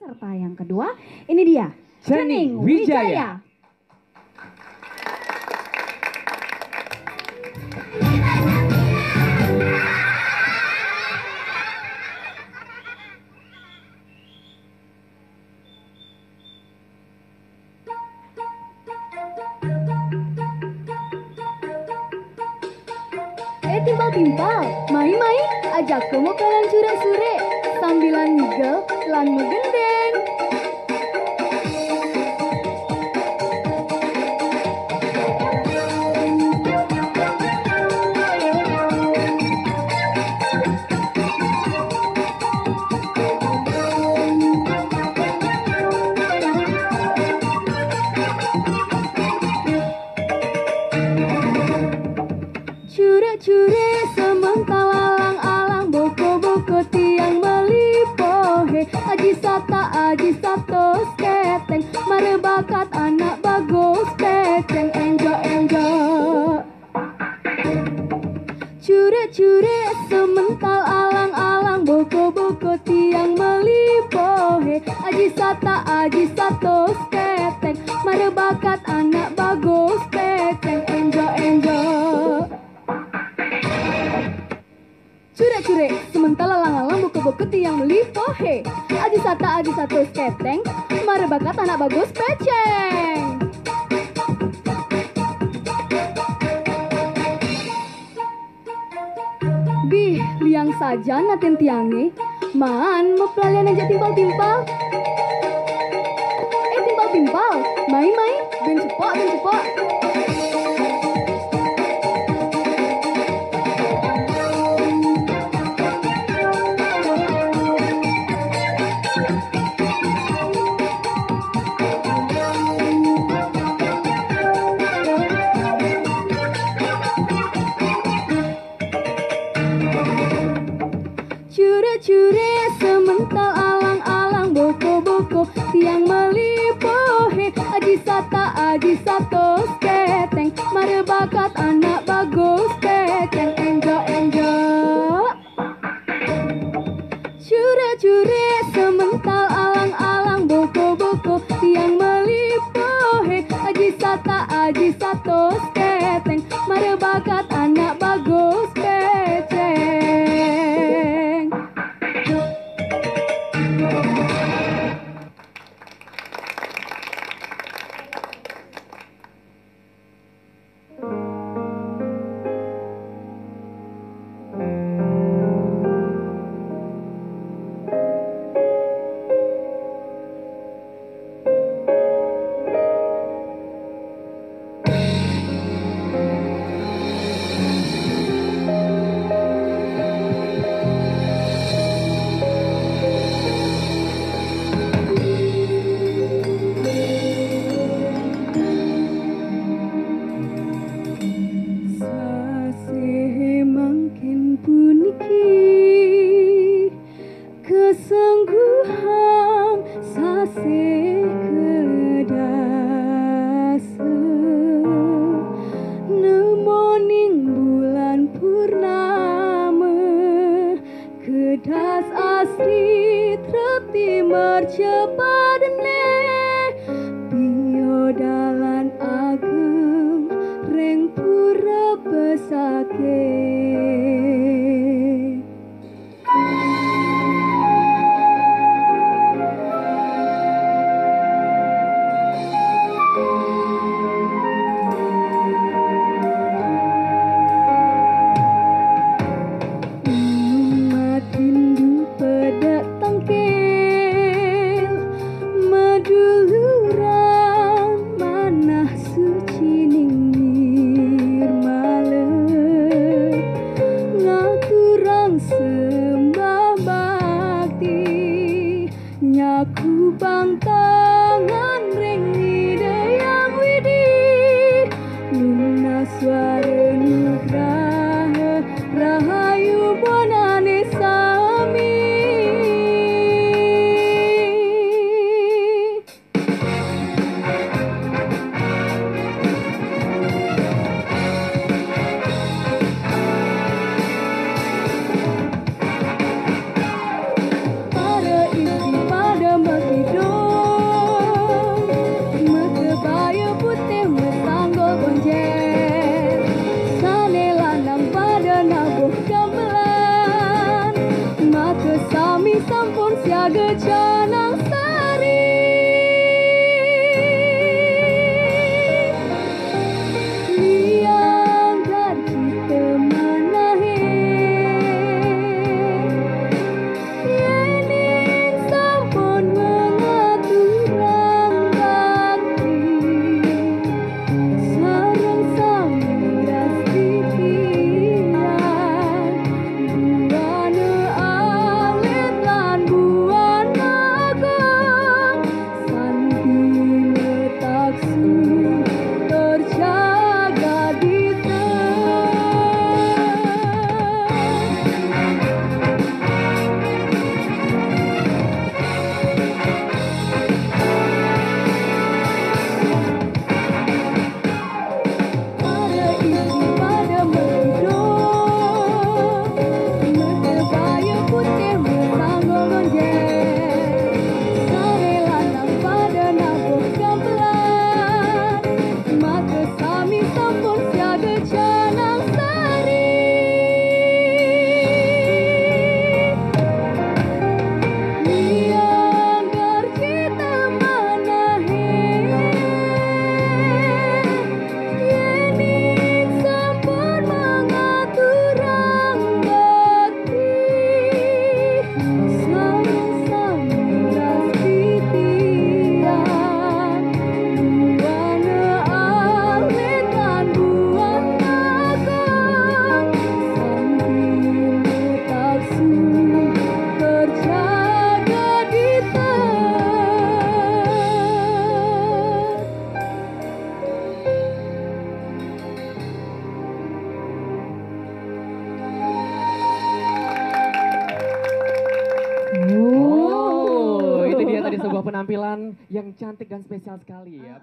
Serta yang kedua, ini dia, Cening Wijaya. Timpal-timpal, mai-mai, ajak ke mokalan sure-sure, sambilan ngigel, lan megendeng. Cure-cure semental alang-alang boko-boko tiang melipohe aji satos keteng marebakat anak bagus peceng enjo-enjo. Cure-cure semental alang-alang boko-boko tiang melipohe aji satos keteng marebakat anak bagus peceng enjo-enjo. Cure-cure, sementara lalang-lalang buku-buku tiang beli pohe aji satu keteng marebakat anak bagus peceng. Bih, liang saja natin tiange man mau pelalian aja timpal-timpal. Timpal-timpal, mai-mai, ben cepok. Cure-cure semental alang-alang boko-boko tiang melipohe aji satos keteng marebakat anak bagus peceng enjo-enjo. Cure-cure semental alang-alang boko-boko tiang melipohe aji satos keteng marebakat anak bagus peceng. Kesungguhan sase kedasa nemoning bulan purnama kedas asri trepti mercepadene biodalan ageng reng pura besake. sebuah penampilan yang cantik dan spesial sekali ya.